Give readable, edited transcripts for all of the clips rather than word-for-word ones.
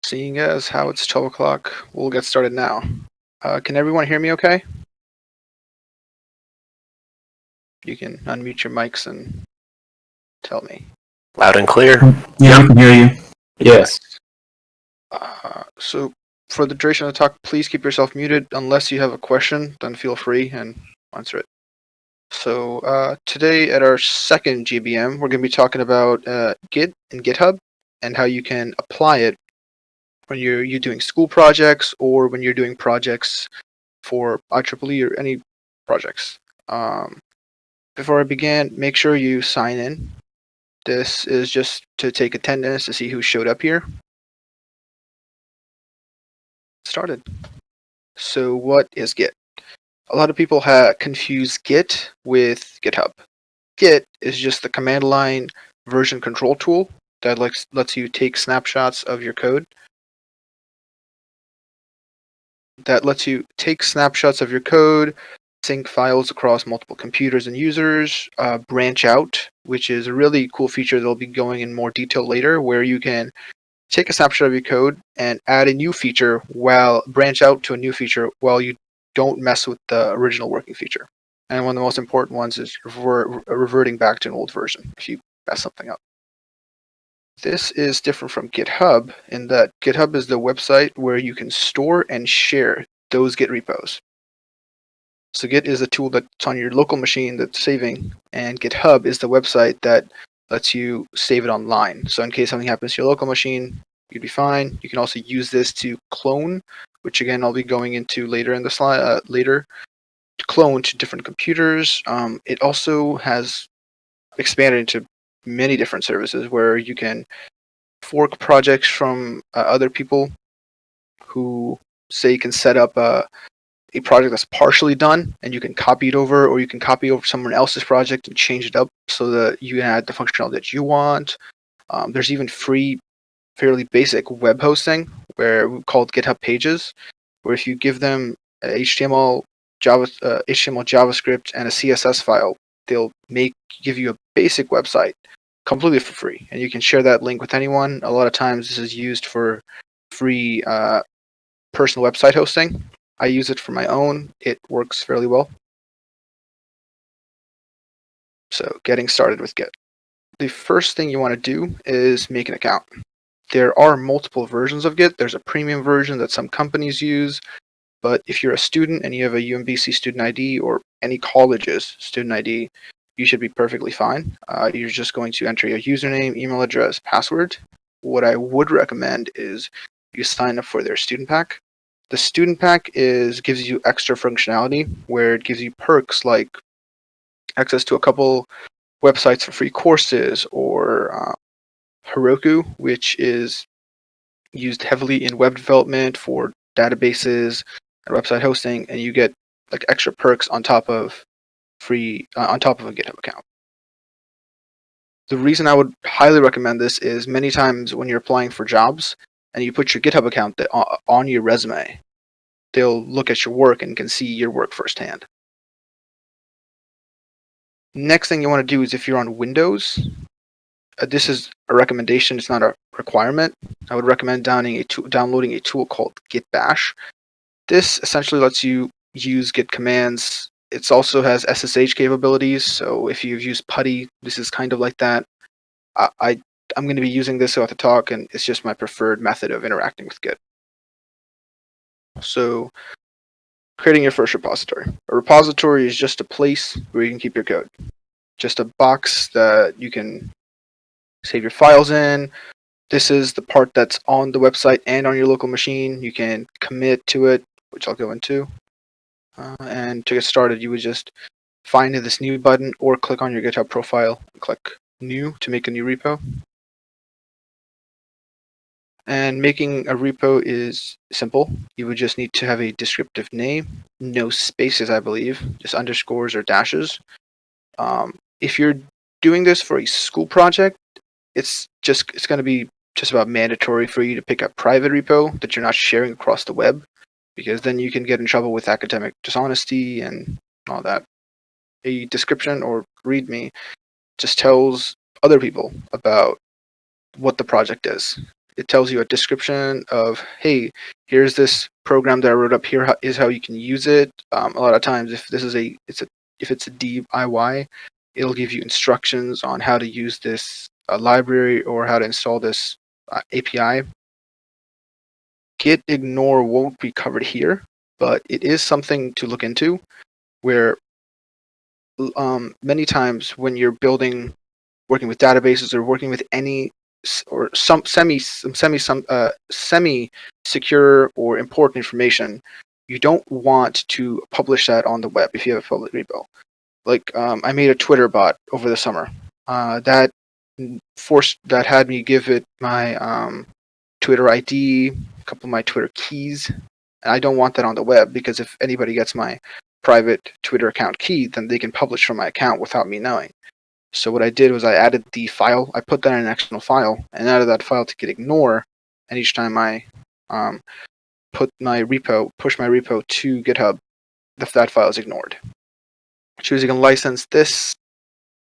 Seeing as how it's 12 o'clock, we'll get started now. Can everyone hear me okay? You can unmute your mics and tell me. Loud and clear. Yeah, we can hear you. Yes. So for the duration of the talk, please keep yourself muted. Unless you have a question, then feel free and answer it. So today at our second GBM, we're going to be talking about Git and GitHub and how you can apply it when you're doing school projects or when you're doing projects for IEEE or any projects. Before I begin, make sure you sign in. This is just to take attendance to see who showed up here. Started. So what is Git? A lot of people confuse Git with GitHub. Git is just the command line version control tool that lets you take snapshots of your code. Sync files across multiple computers and users, branch out, which is a really cool feature that'll be going in more detail later, where you can take a snapshot of your code and add a new feature branch out to a new feature while you don't mess with the original working feature. And one of the most important ones is reverting back to an old version if you mess something up. This is different from GitHub in that GitHub is the website where you can store and share those Git repos. So Git is a tool that's on your local machine that's saving, and GitHub is the website that lets you save it online. So in case something happens to your local machine, you'd be fine. You can also use this to clone, which again I'll be going into later in the slide. To clone to different computers. It also has expanded into many different services where you can fork projects from other people who say can set up a project that's partially done, and you can copy it over, or you can copy over someone else's project and change it up so that you add the functionality that you want. There's even free, fairly basic web hosting called GitHub Pages, where if you give them HTML, JavaScript, and a CSS file, they'll give you a basic website completely for free, and you can share that link with anyone. A lot of times this is used for free personal website hosting. I use it for my own. It works fairly well. So getting started with Git. The first thing you want to do is make an account. There are multiple versions of Git. There's a premium version that some companies use, but if you're a student and you have a UMBC student ID or any college's student ID, you should be perfectly fine. You're just going to enter your username, email address, password. What I would recommend is you sign up for their student pack. The student pack gives you extra functionality where it gives you perks like access to a couple websites for free courses, or Heroku, which is used heavily in web development for databases and website hosting, and you get like extra perks on top of a GitHub account. The reason I would highly recommend this is many times when you're applying for jobs and you put your GitHub account on your resume, they'll look at your work and can see your work firsthand. Next thing you want to do is, if you're on Windows, this is a recommendation, it's not a requirement. I would recommend downloading a tool called Git Bash. This essentially lets you use Git commands. It also has SSH capabilities, so if you've used PuTTY, this is kind of like that. I'm going to be using this throughout the talk, and it's just my preferred method of interacting with Git. So, creating your first repository. A repository is just a place where you can keep your code. Just a box that you can save your files in. This is the part that's on the website and on your local machine. You can commit to it, which I'll go into. And to get started, you would just find this new button or click on your GitHub profile and click new to make a new repo. And making a repo is simple. You would just need to have a descriptive name, no spaces, I believe, just underscores or dashes. If you're doing this for a school project, it's going to be just about mandatory for you to pick a private repo that you're not sharing across the web, because then you can get in trouble with academic dishonesty and all that. A description or README just tells other people about what the project is. it tells you a description of, hey, here's this program that I wrote up. Here is how you can use it. A lot of times, if this is if it's a DIY, it'll give you instructions on how to use this library or how to install this API. Git ignore won't be covered here, but it is something to look into, where many times when you're working with databases or working with any or some semi secure or important information, you don't want to publish that on the web if you have a public repo. Like I made a Twitter bot over the summer that had me give it my Twitter ID, a couple of my Twitter keys, and I don't want that on the web, because if anybody gets my private Twitter account key, then they can publish from my account without me knowing. So what I did was I added the file, I put that in an external file, and added that file to git ignore, and each time I push my repo to GitHub, that file is ignored. Choosing a license, this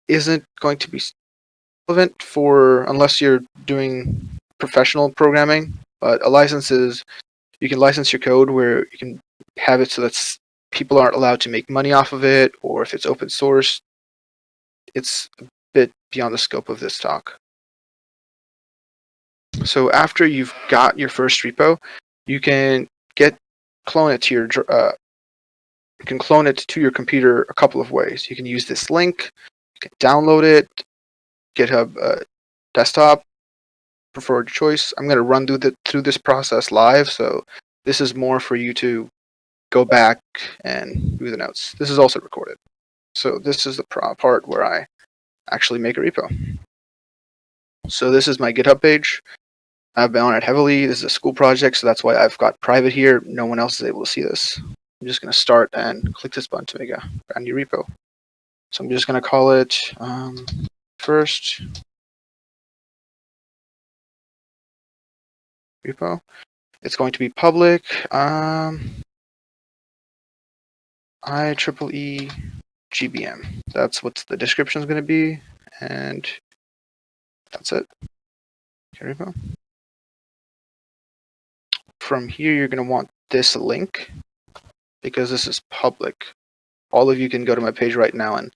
isn't going to be relevant unless you're doing professional programming, but a license is, you can license your code where you can have it so that people aren't allowed to make money off of it, or if it's open source. It's a bit beyond the scope of this talk. So after you've got your first repo, you can clone it to your computer a couple of ways. You can use this link, you can download it, GitHub desktop, preferred choice. I'm going to run through this process live, so this is more for you to go back and do the notes. This is also recorded. So this is the part where I actually make a repo. So this is my GitHub page. I've been on it heavily. This is a school project, so that's why I've got private here. No one else is able to see this. I'm just going to start and click this button to make a brand new repo. So I'm just going to call it first repo. It's going to be public. IEEE GBM. That's what the description is going to be, and that's it. Here we go. From here, you're going to want this link, because this is public. All of you can go to my page right now and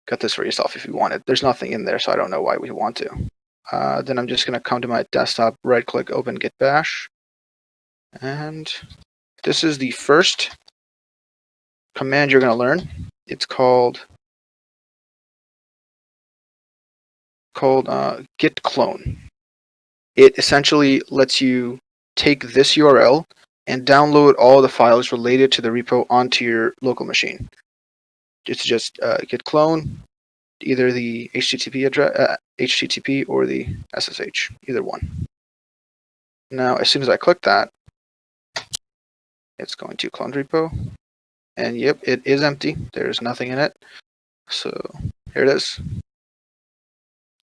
cut this for yourself if you want it. There's nothing in there, so I don't know why we want to. Then I'm just going to come to my desktop, right-click, open Git Bash, and this is the first command you're going to learn. It's called git clone. It essentially lets you take this URL and download all the files related to the repo onto your local machine. It's just git clone, either the HTTP address, HTTP or the SSH, either one. Now, as soon as I click that, it's going to clone repo, and yep, it is empty. There's nothing in it. So here it is.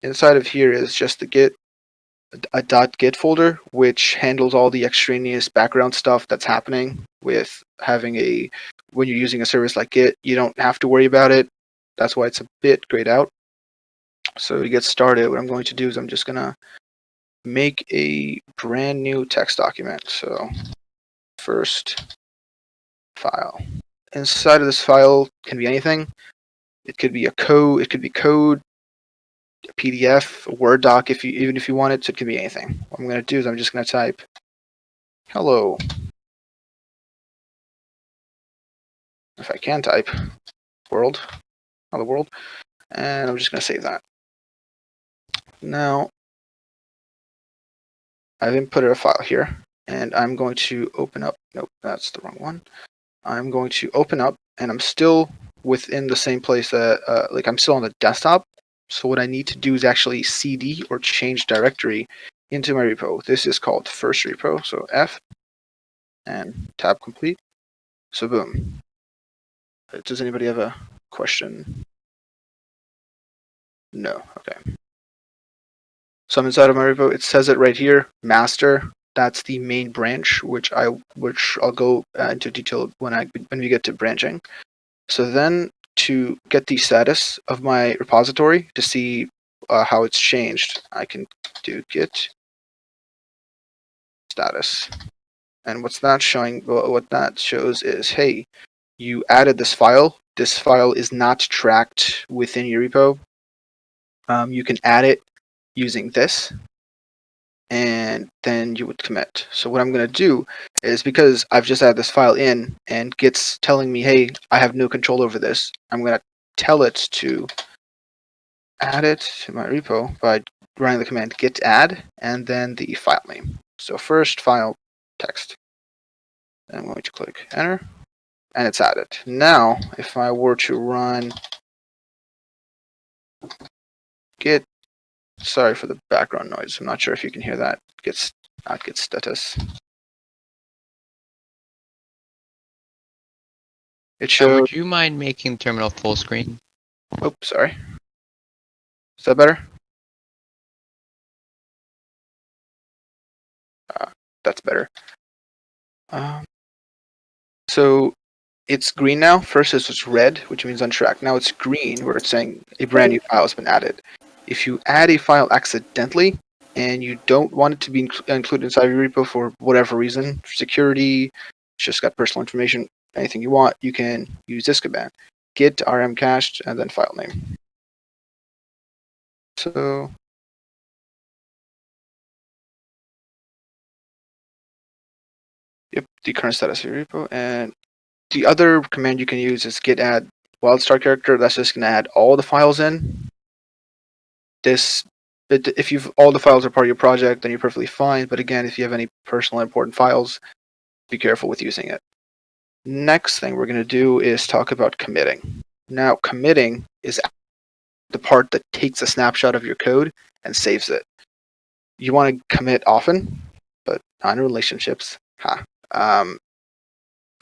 Inside of here is just a .git folder, which handles all the extraneous background stuff that's happening with when you're using a service like Git. You don't have to worry about it. That's why it's a bit grayed out. So to get started, what I'm going to do is I'm just going to make a brand new text document. So first file. Inside of this file can be anything. It could be code, a PDF, a Word doc, even if you want it. So it can be anything. What I'm going to do is I'm just going to type hello. If I can type hello world, and I'm just going to save that. Now I've inputted a file here, and I'm going to open up. Nope, that's the wrong one. I'm going to open up, and I'm still within the same place that like I'm still on the desktop. So what I need to do is actually cd or change directory into my repo. This is called first repo. So F and tab complete. So boom. Does anybody have a question? No. Okay. So I'm inside of my repo. It says it right here, master. That's the main branch, which I'll go into detail when we get to branching. So then, to get the status of my repository to see how it's changed, I can do git status. And what's that showing? What that shows is, hey, you added this file. This file is not tracked within your repo. You can add it using this, and then you would commit. So what I'm going to do is, because I've just added this file in and Git's telling me, hey, I have no control over this, I'm going to tell it to add it to my repo by running the command git add and then the file name. So first file text. I'm going to click enter and it's added. Now, if I were to run git, sorry for the background noise. I'm not sure if you can hear that. Git status. It showed. Would you mind making terminal full screen? Oh, sorry. Is that better? That's better. So it's green now. First it was red, which means untracked. Now it's green, where it's saying a brand new file has been added. If you add a file accidentally and you don't want it to be included inside your repo for whatever reason, security, it's just got personal information, anything you want, you can use this command: git rm cached and then file name. So yep, the current status of your repo. And the other command you can use is git add wildstart character. That's just going to add all the files in. If you've all the files are part of your project, then you're perfectly fine. But again, if you have any personal important files, be careful with using it. Next thing we're going to do is talk about committing. Now, committing is the part that takes a snapshot of your code and saves it. You want to commit often, but not in relationships.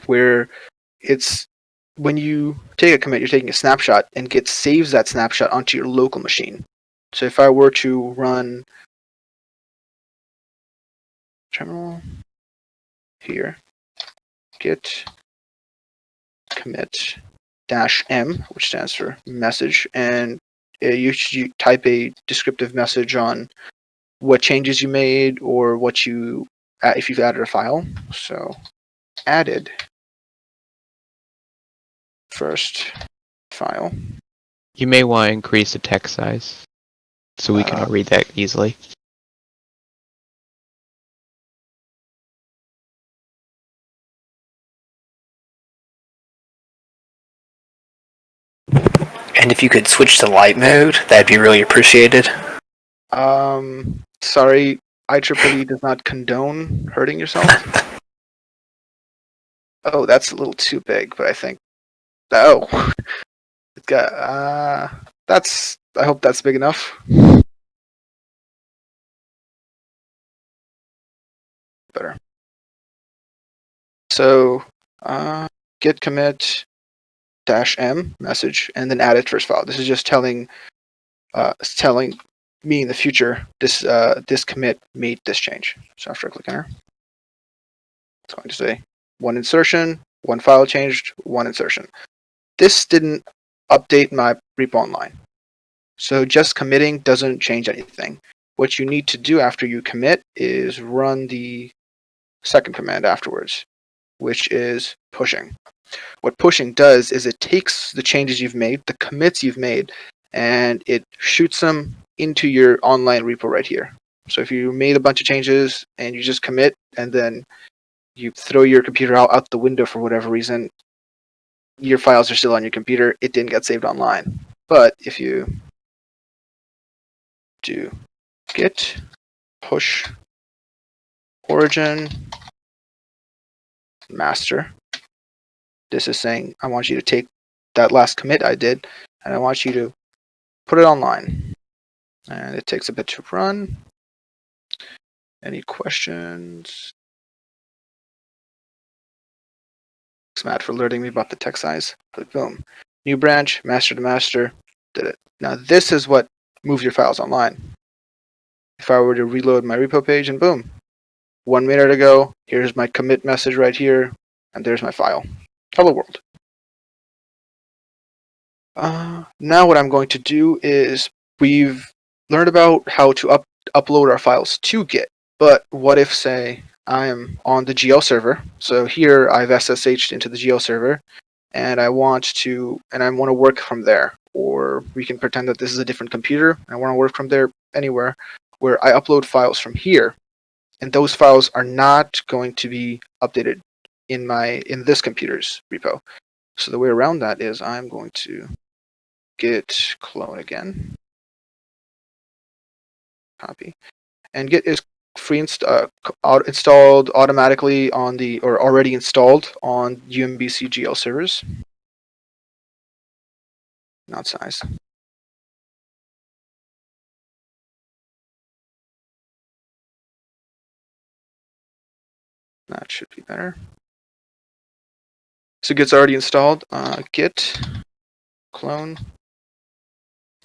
Where it's when you take a commit, you're taking a snapshot, and Git saves that snapshot onto your local machine. So if I were to run terminal here, git commit -m, which stands for message, and you type a descriptive message on what changes you made or what you if you've added a file. So added first file. You may want to increase the text size so we can read that easily. And if you could switch to light mode, that'd be really appreciated. Sorry, IEEE does not condone hurting yourself. Oh, that's a little too big, but I think. Oh, it's got. That's. I hope that's big enough. Better. So, git commit -m message and then add it first file. This is just telling me in the future this commit made this change. So after I click enter, it's going to say one insertion, one file changed, one insertion. This didn't update my repo online. So just committing doesn't change anything. What you need to do after you commit is run the second command afterwards, which is pushing. What pushing does is it takes the changes you've made, the commits you've made, and it shoots them into your online repo right here. So if you made a bunch of changes and you just commit and then you throw your computer out the window for whatever reason, your files are still on your computer. It didn't get saved online. But if you do git push origin master, this is saying I want you to take that last commit I did and I want you to put it online. And it takes a bit to run. Any questions? Thanks, Matt, for alerting me about the text size. Click boom. New branch, master to master, did it. Now this is what moves your files online. If I were to reload my repo page and boom, 1 minute ago, here's my commit message right here, and there's my file. Hello world. Now what I'm going to do is we've learned about how to upload our files to Git, but what if, say, I am on the GL server. So here I've SSH'd into the GL server, and I want to work from there. Or we can pretend that this is a different computer. And I want to work from there anywhere, where I upload files from here, and those files are not going to be updated in this computer's repo. So the way around that is I'm going to git clone again, copy, and git is installed automatically on or already installed on UMBC GL servers. Not size. That should be better. So Git's already installed. Git clone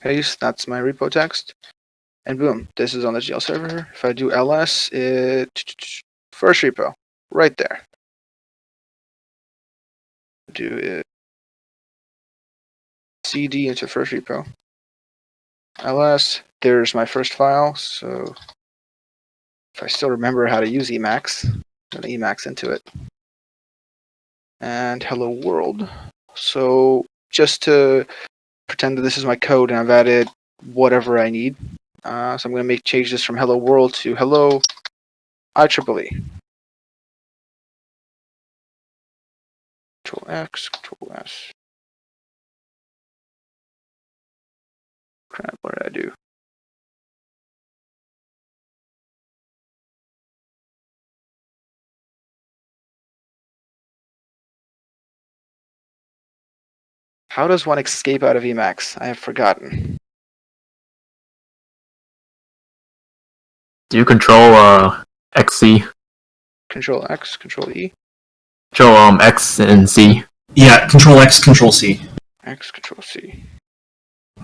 paste. That's my repo text. And boom, this is on the GL server. If I do ls, first repo, right there. Do it cd into first repo. ls, there's my first file. So if I still remember how to use Emacs, I'm gonna Emacs into it. And hello world. So just to pretend that this is my code, and I've added whatever I need. So I'm going to make changes from hello world to hello IEEE. Control X, Control S. Crap, what did I do? How does one escape out of Emacs? I have forgotten. Do Control XC. Control X, Control E. Control X and C. Yeah, Control X, Control C. X, Control C.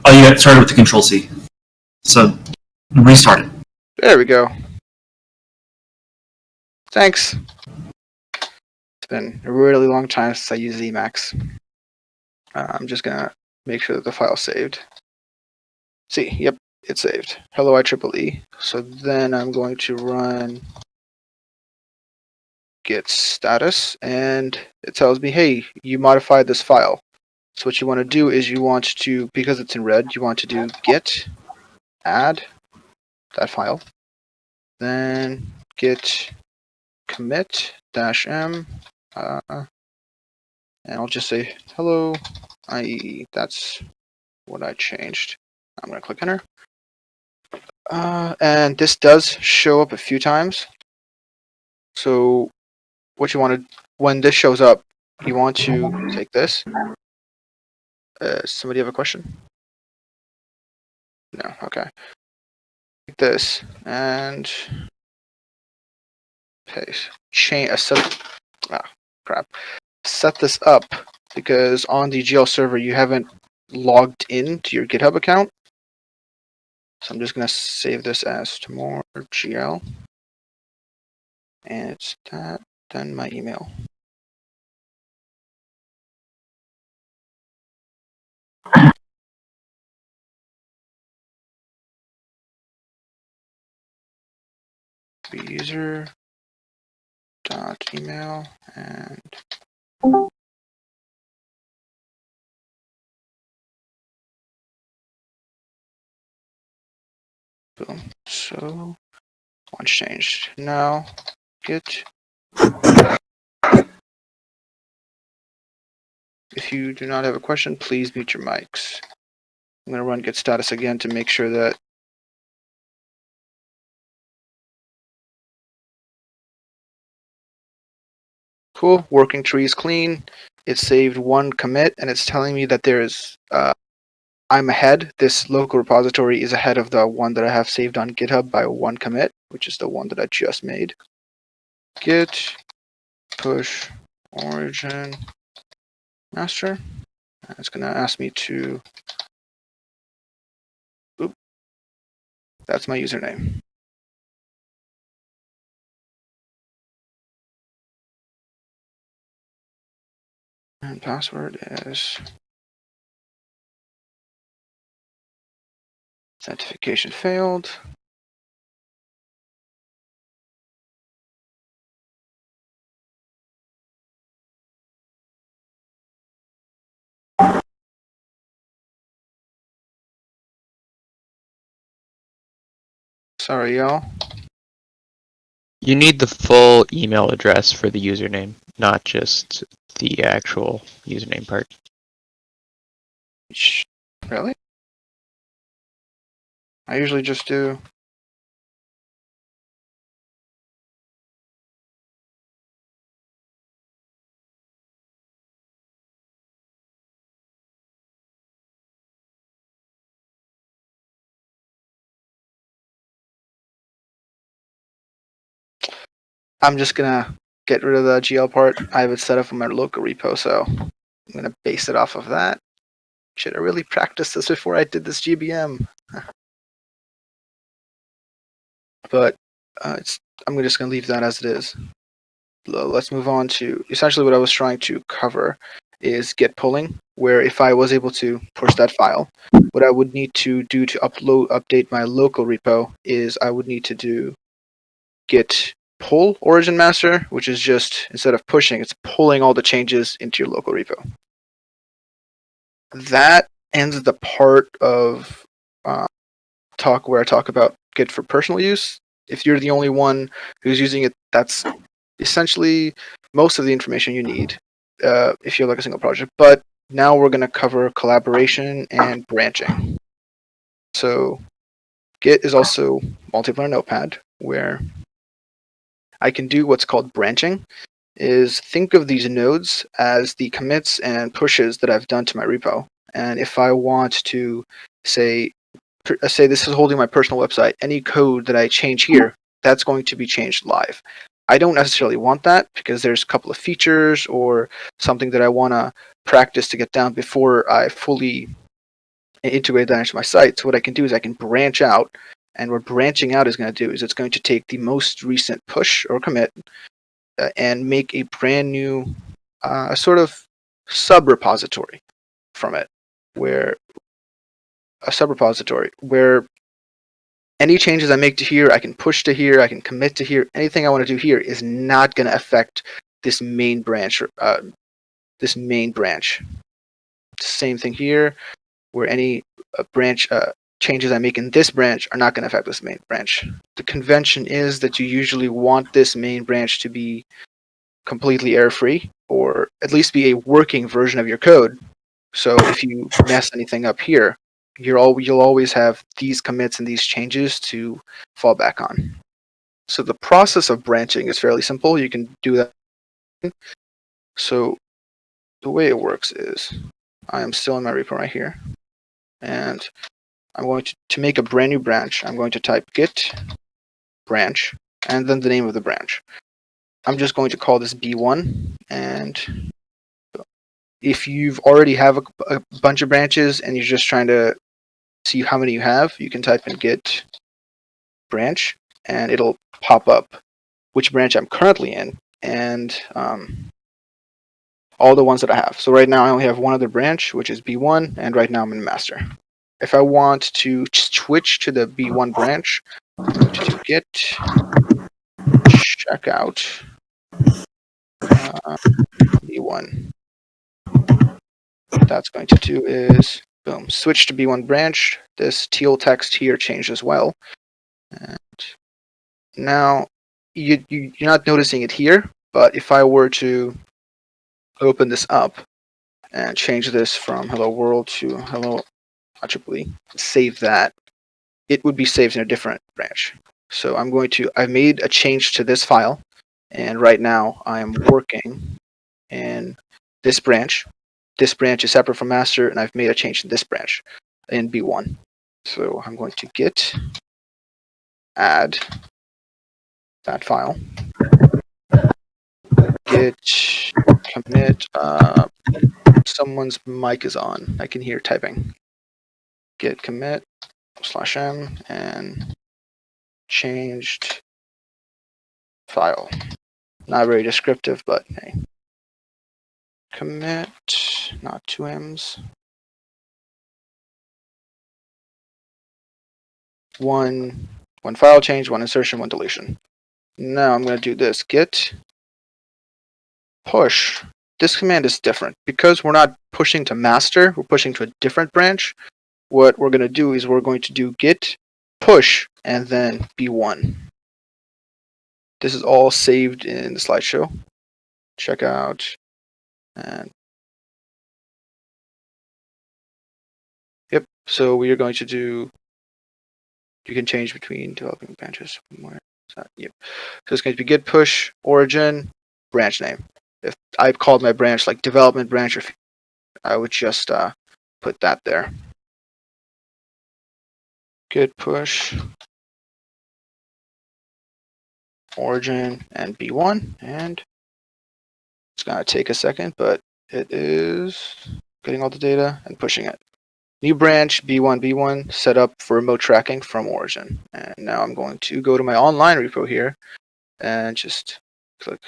Oh, you got started with the Control C. So restart it. There we go. Thanks. It's been a really long time since I used Emacs. I'm just going to make sure that the file's saved. See, yep, it's saved. Hello IEEE. So then I'm going to run git status, and it tells me, hey, you modified this file. So what you want to do is you want to, because it's in red, you want to do git add that file, then git commit -m, and I'll just say hello IEEE. That's what I changed. I'm going to click enter. And this does show up a few times. So what you want to, when this shows up, you want to take this. Somebody have a question? No, okay. Take this and paste. Set this up because on the GL server you haven't logged in to your GitHub account. So I'm just gonna save this as tomorrow GL, and it's that. Then my email. User dot email and boom. So once changed. Now git. If you do not have a question, please mute your mics. I'm gonna run git status again to make sure that cool, working tree is clean. It saved one commit, and it's telling me that there's I'm ahead. This local repository is ahead of the one that I have saved on GitHub by one commit, which is the one that I just made. Git push origin master. And it's gonna ask me to. Oop, that's my username. And password is authentication failed. Sorry, y'all. You need the full email address for the username, not just the actual username part. Really? I usually just do. I'm just gonna get rid of the GL part. I have it set up in my local repo, so I'm gonna base it off of that. Should I really practice this before I did this GBM? But I'm just gonna leave that as it is. Let's move on to essentially what I was trying to cover is Git pulling, where if I was able to push that file, what I would need to do to update my local repo is I would need to do Git pull origin master, which is just, instead of pushing, it's pulling all the changes into your local repo. That ends the part of talk where I talk about Git for personal use. If you're the only one who's using it, that's essentially most of the information you need if you're like a single project. But now we're going to cover collaboration and branching. So Git is also multiplayer notepad, where I can do what's called branching. Is think of these nodes as the commits and pushes that I've done to my repo. And if I want to say this is holding my personal website, any code that I change here, that's going to be changed live. I don't necessarily want that because there's a couple of features or something that I want to practice to get down before I fully integrate that into my site. So what I can do is I can branch out, and what branching out is going to do is it's going to take the most recent push or commit and make a brand new sort of sub-repository from it, where any changes I make to here, I can push to here, I can commit to here. Anything I want to do here is not going to affect this main branch. Same thing here, where any branch changes I make in this branch are not going to affect this main branch. The convention is that you usually want this main branch to be completely error-free, or at least be a working version of your code. So if you mess anything up here, you'll always have these commits and these changes to fall back on. So the process of branching is fairly simple. You can do that. So the way it works is I am still in my repo right here, and I'm going to make a brand new branch. I'm going to type git branch and then the name of the branch. I'm just going to call this B1, and if you've already have a bunch of branches and you're just trying to see how many you have, you can type in git branch and it'll pop up which branch I'm currently in and all the ones that I have. So right now I only have one other branch, which is B1, and right now I'm in master. If I want to switch to the B1 branch, I'm going to do git checkout B1. What that's going to do is, boom, switch to B1 branch. This teal text here changed as well. And now you're not noticing it here, but if I were to open this up and change this from hello world to hello IEEE, save that, it would be saved in a different branch. So I've made a change to this file, and right now I am working in this branch. This branch is separate from master, and I've made a change to this branch in B1. So I'm going to git add that file, git commit. Someone's mic is on. I can hear typing. Git commit /m and changed file. Not very descriptive, but hey. Commit, not 2 M's. One file change, one insertion, one deletion. Now I'm going to do this git push. This command is different because we're not pushing to master, we're pushing to a different branch. What we're going to do is we're going to do git push, and then B1. This is all saved in the slideshow. Check out, and yep. So we are going to do. You can change between developing branches. Yep. So it's going to be git push origin branch name. If I've called my branch like development branch, or I would just put that there. Git push origin and B1, and it's going to take a second, but it is getting all the data and pushing it. New branch B1 set up for remote tracking from origin. And now I'm going to go to my online repo here and just click.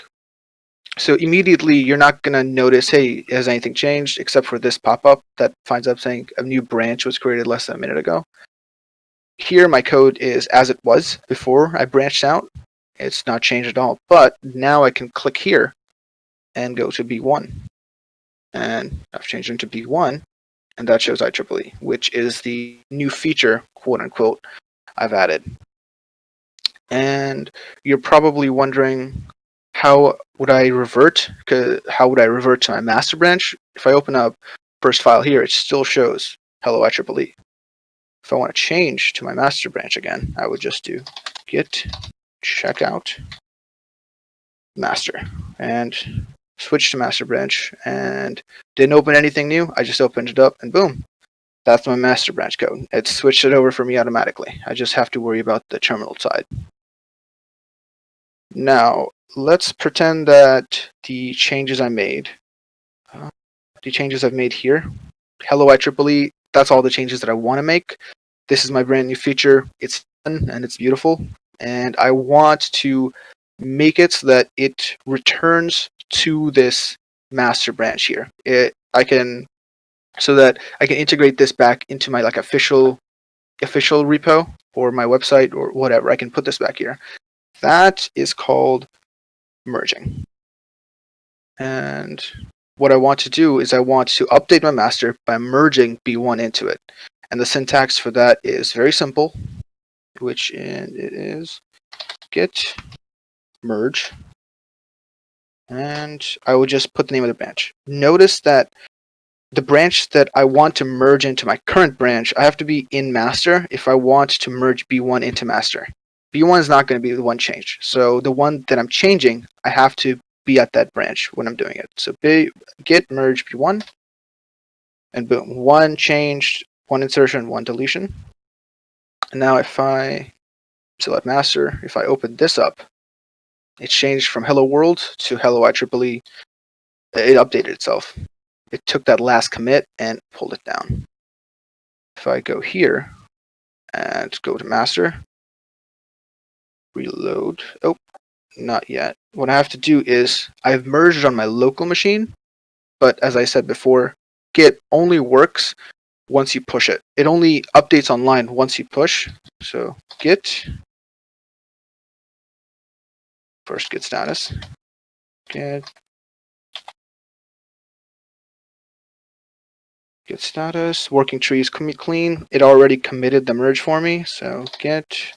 So immediately you're not going to notice, hey, has anything changed, except for this pop-up that finds up saying a new branch was created less than a minute ago. Here my code is as it was before I branched out. It's not changed at all. But now I can click here and go to B1. And I've changed it to B1. And that shows IEEE, which is the new feature, quote unquote, I've added. And you're probably wondering, how would I revert? How would I revert to my master branch? If I open up first file here, it still shows hello IEEE. If I want to change to my master branch again, I would just do git checkout master and switch to master branch, and didn't open anything new. I just opened it up and boom, that's my master branch code. It switched it over for me automatically. I just have to worry about the terminal side. Now let's pretend that the changes I made, here, hello IEEE, that's all the changes that I want to make. This is my brand new feature. It's done and it's beautiful, and I want to make it so that it returns to this master branch here. So that I can integrate this back into my official repo or my website or whatever. I can put this back here. That is called merging. And what I want to do is I want to update my master by merging B1 into it. And the syntax for that is very simple, which it is git merge. And I will just put the name of the branch. Notice that the branch that I want to merge into my current branch, I have to be in master if I want to merge B1 into master. B1 is not going to be the one changed. So the one that I'm changing, I have to be at that branch when I'm doing it. So git merge B1, and boom, one changed, one insertion, one deletion. And now if I select master, if I open this up, it changed from hello world to hello IEEE. It updated itself. It took that last commit and pulled it down. If I go here and go to master, reload, oh, not yet. What I have to do is I've merged on my local machine, but as I said before, Git only works once you push it. It only updates online once you push. So Git, first Git status, Git status, working tree is clean. It already committed the merge for me, so Git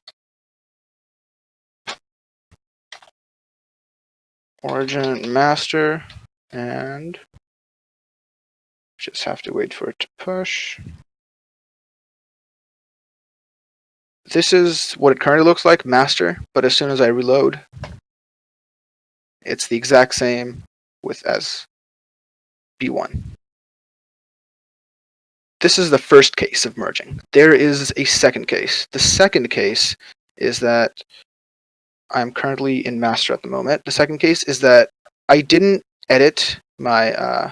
origin master, and just have to wait for it to push. This is what it currently looks like, master, but as soon as I reload, it's the exact same as B1. This is the first case of merging. There is a second case. The second case is that I'm currently in master at the moment. The second case is that I didn't edit my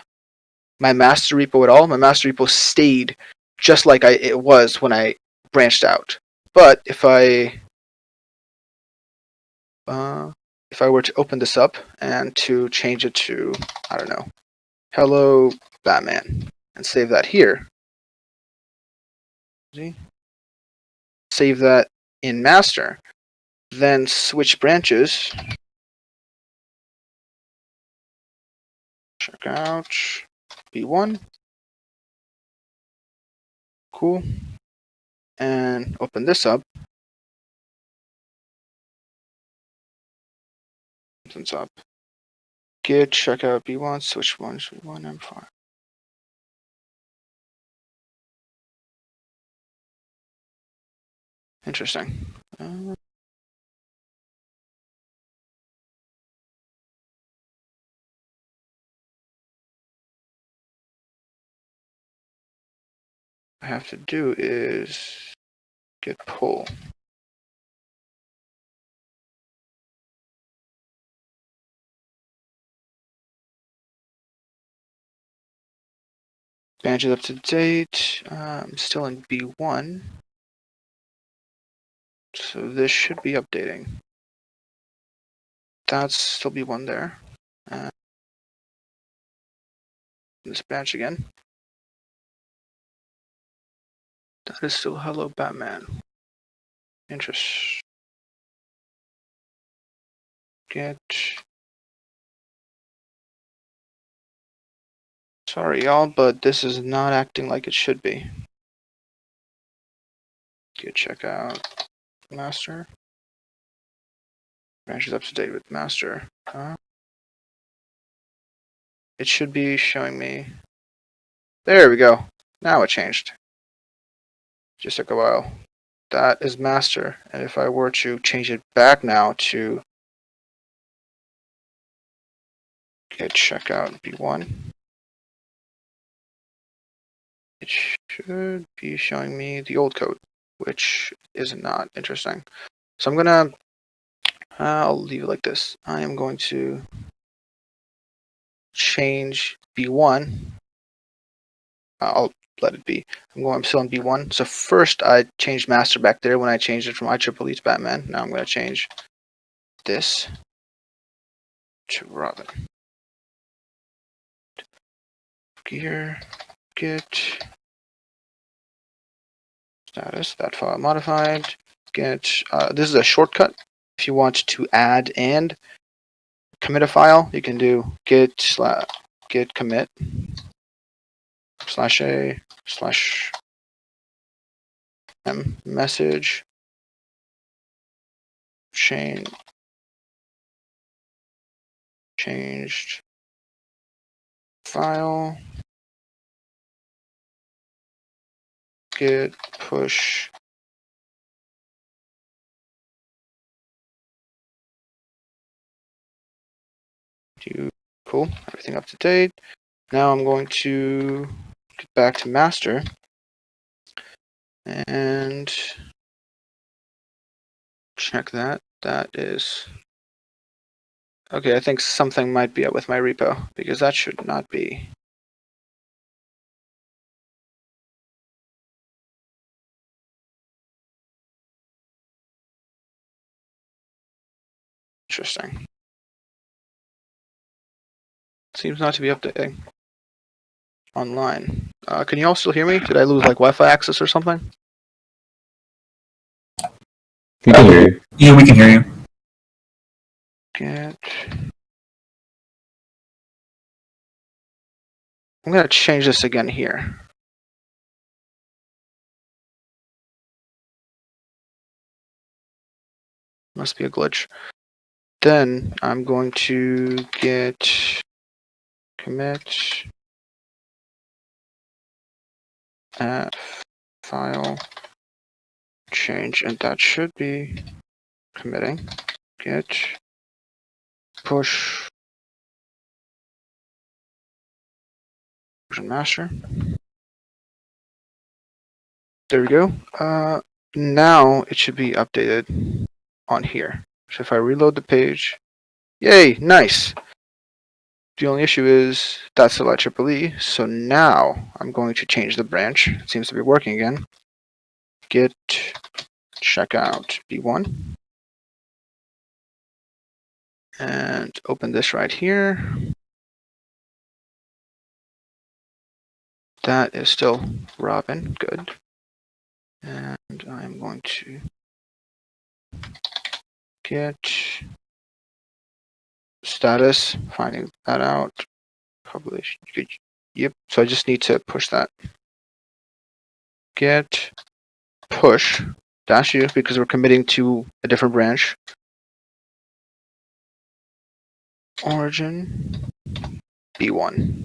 my master repo at all. My master repo stayed just like it was when I branched out. But if I were to open this up and to change it to, I don't know, hello Batman, and save that here, save that in master, then switch branches, check out B1, cool, and open this up, something's up. Git checkout B1, switch 1, switch 1, M5. Interesting. I have to do is git pull. Branch is up to date. I'm still in B1. So this should be updating. That's still B1 there. This branch again. That is still hello Batman. Interest. Get. Sorry y'all, but this is not acting like it should be. Git checkout master. Branch is up to date with master. It should be showing me. There we go. Now it changed. Just took a while. That is master. And if I were to change it back now to git checkout B1, it should be showing me the old code, which is not interesting. So I'm gonna, I'll leave it like this. I am going to change B1. I'll let it be. I'm still on B1. So first I changed master back there when I changed it from IEEE to Batman. Now I'm going to change this to Robin. Gear, git, status, that file modified, git, this is a shortcut. If you want to add and commit a file, you can do git commit /a/m message changed file git push cool, everything up to date. Now I'm going to get back to master and check that. That is okay. I think something might be up with my repo because that should not be. Interesting. Seems not to be updating online. Can you all still hear me? Did I lose like Wi-Fi access or something? We can hear you. Yeah, we can hear you. Get. I'm gonna change this again here. Must be a glitch. Then I'm going to get commit file change, and that should be committing. Git push version master. There we go. Now it should be updated on here. So if I reload the page, yay, nice. The only issue is that's still IEEE. So now I'm going to change the branch. It seems to be working again. Git checkout B1. And open this right here. That is still Robin, good. And I'm going to get status, finding that out, publish, yep, so I just need to push that. Get push -u because we're committing to a different branch. origin B1.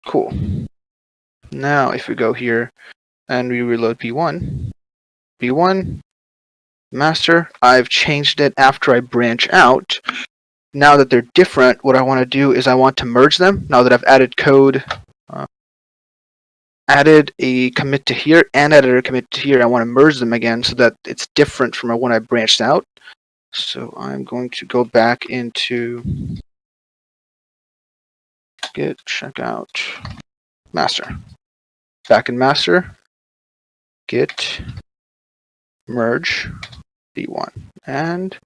Cool. Now if we go here and we reload B1, master, I've changed it after I branch out. Now that they're different, what I want to do is I want to merge them. Now that I've added code, added a commit to here and added a commit to here, I want to merge them again so that it's different from when I branched out. So I'm going to go back into git checkout master. Back in master, git merge b1, and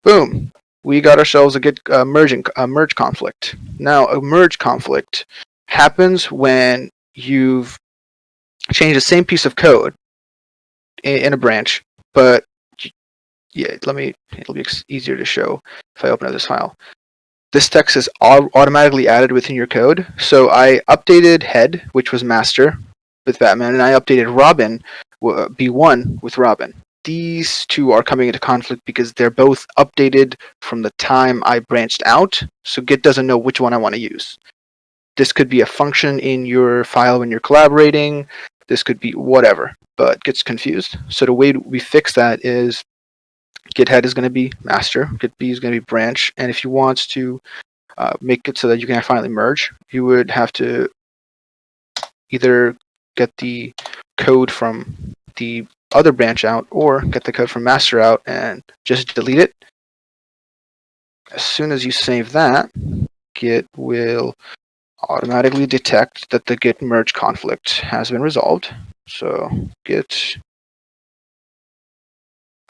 boom, we got ourselves a git merge conflict. Now a merge conflict happens when you've changed the same piece of code in a branch, but yeah, it'll be easier to show if I open up this file. This text is automatically added within your code. So I updated head, which was master, with Batman, and I updated Robin, B1 with Robin. These two are coming into conflict because they're both updated from the time I branched out, so Git doesn't know which one I want to use. This could be a function in your file when you're collaborating. This could be whatever, but Git's confused. So the way we fix that is Git head is going to be master, Git B is going to be branch, and if you want to make it so that you can finally merge, you would have to either get the code from the other branch out or get the code from master out and just delete it. As soon as you save that, Git will automatically detect that the git merge conflict has been resolved. So git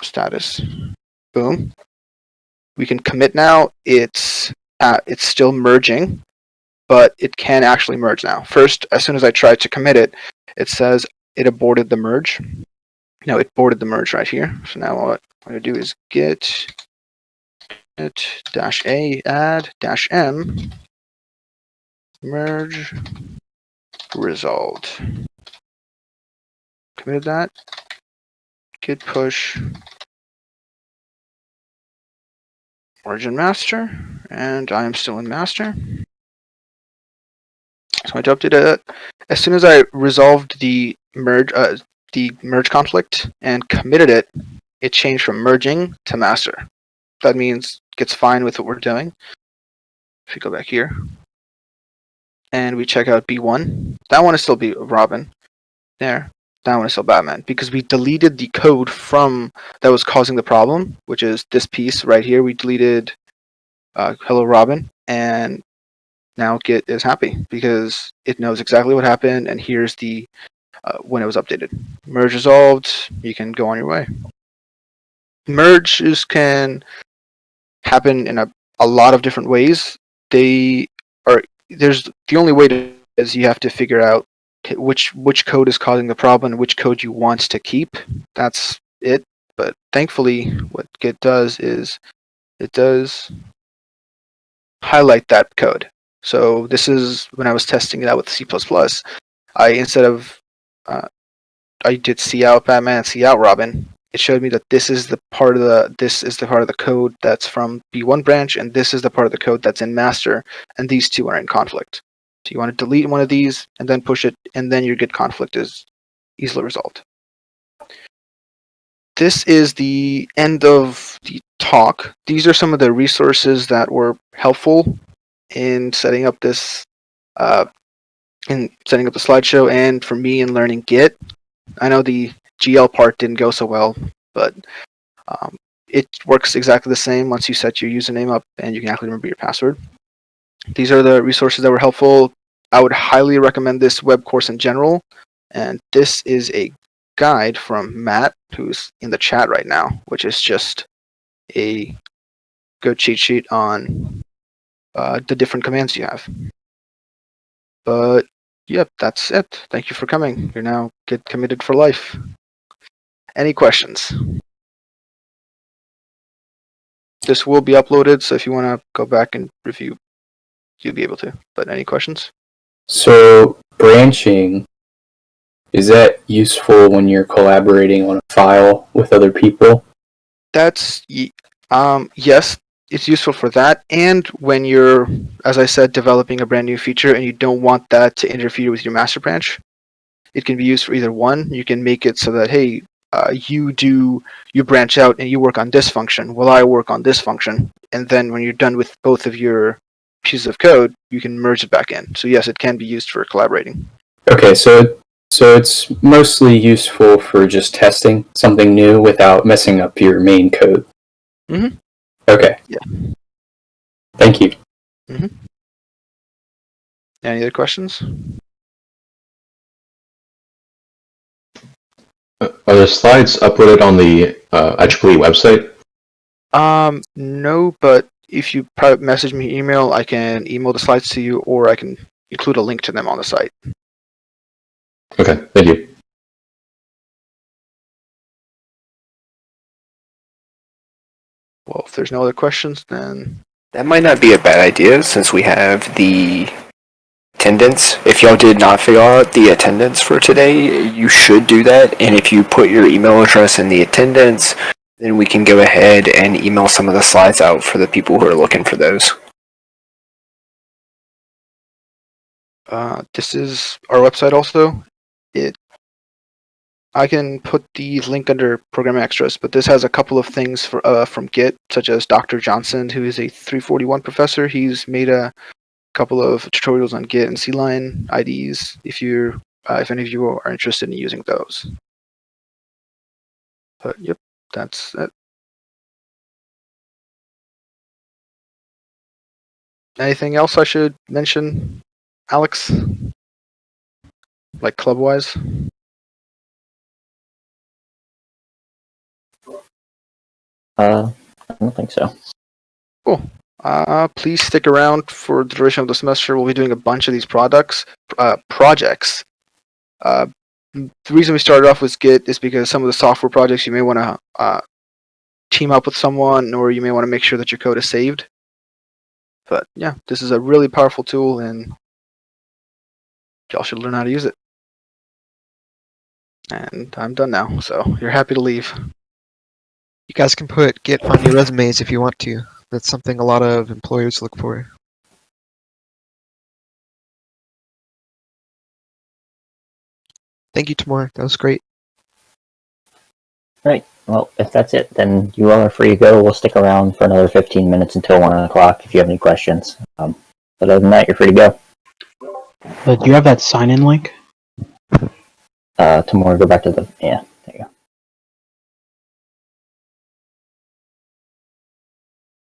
status, boom. We can commit now. It's still merging, but it can actually merge now. First, as soon as I tried to commit it, it says it aborted the merge. No, it aborted the merge right here. So now what I'm going to do is git -a add -m merge resolved. Committed that. Git push origin master, and I am still in master. So I updated it. As soon as I resolved the merge conflict and committed it, it changed from merging to master. That means Git's fine with what we're doing. If we go back here and we check out B1, that one is still Robin. There, that one is still Batman because we deleted the code from that was causing the problem, which is this piece right here. We deleted hello Robin, and now Git is happy because it knows exactly what happened, and here's the when it was updated. Merge resolved. You can go on your way. Merges can happen in a lot of different ways. There's the only way to is you have to figure out which code is causing the problem and which code you want to keep. That's it. But thankfully, what Git does is it does highlight that code. So this is when I was testing it out with C++. I instead of I did C out Batman and C out Robin. It showed me that this is the part of the code that's from B1 branch, and this is the part of the code that's in master, and these two are in conflict. So you want to delete one of these and then push it, and then your Git conflict is easily resolved. This is the end of the talk. These are some of the resources that were helpful in setting up this, the slideshow, and for me in learning Git. I know the GL part didn't go so well, but it works exactly the same once you set your username up and you can actually remember your password. These are the resources that were helpful. I would highly recommend this web course in general, and this is a guide from Matt, who's in the chat right now, which is just a good cheat sheet on the different commands you have. But yep, that's it. Thank you for coming. You're now Git committed for life. Any questions? This will be uploaded, so if you want to go back and review, you'll be able to. But any questions? So branching, is that useful when you're collaborating on a file with other people? That's Yes, it's useful for that. And when you're, as I said, developing a brand new feature and you don't want that to interfere with your master branch, it can be used for either one. You can make it so that, hey, you branch out and you work on this function while I work on this function. And then when you're done with both of your pieces of code, you can merge it back in. So yes, it can be used for collaborating. Okay, so it's mostly useful for just testing something new without messing up your main code. Mhm. Okay. Yeah. Thank you. Any other questions? Are the slides uploaded on the IEEE website? No, but if you private message me email, I can email the slides to you, or I can include a link to them on the site. Okay, thank you. Well, if there's no other questions, then That might not be a bad idea since we have the attendance. If y'all did not fill out the attendance for today, you should do that. And if you put your email address in the attendance, then we can go ahead and email some of the slides out for the people who are looking for those. this is our website also. I can put the link under program extras, but this has a couple of things from Git, such as Dr. Johnson, who is a 341 professor. He's made a couple of tutorials on Git and C-line IDEs. If any of you are interested in using those. But yep, that's it. Anything else I should mention, Alex? Like club-wise? I don't think so. Cool. Please stick around for the duration of the semester. We'll be doing a bunch of these projects. The reason we started off with Git is because some of the software projects you may want to team up with someone, or you may want to make sure that your code is saved. But yeah, this is a really powerful tool, and y'all should learn how to use it. And I'm done now, so you're happy to leave. You guys can put Git on your resumes if you want to. That's something a lot of employers look for. Thank you, Tamar. That was great. Right. Well, if that's it, then you all are free to go. We'll stick around for another 15 minutes until 1 o'clock if you have any questions. But other than that, you're free to go. Do you have that sign-in link? Tomorrow, go back to the, yeah.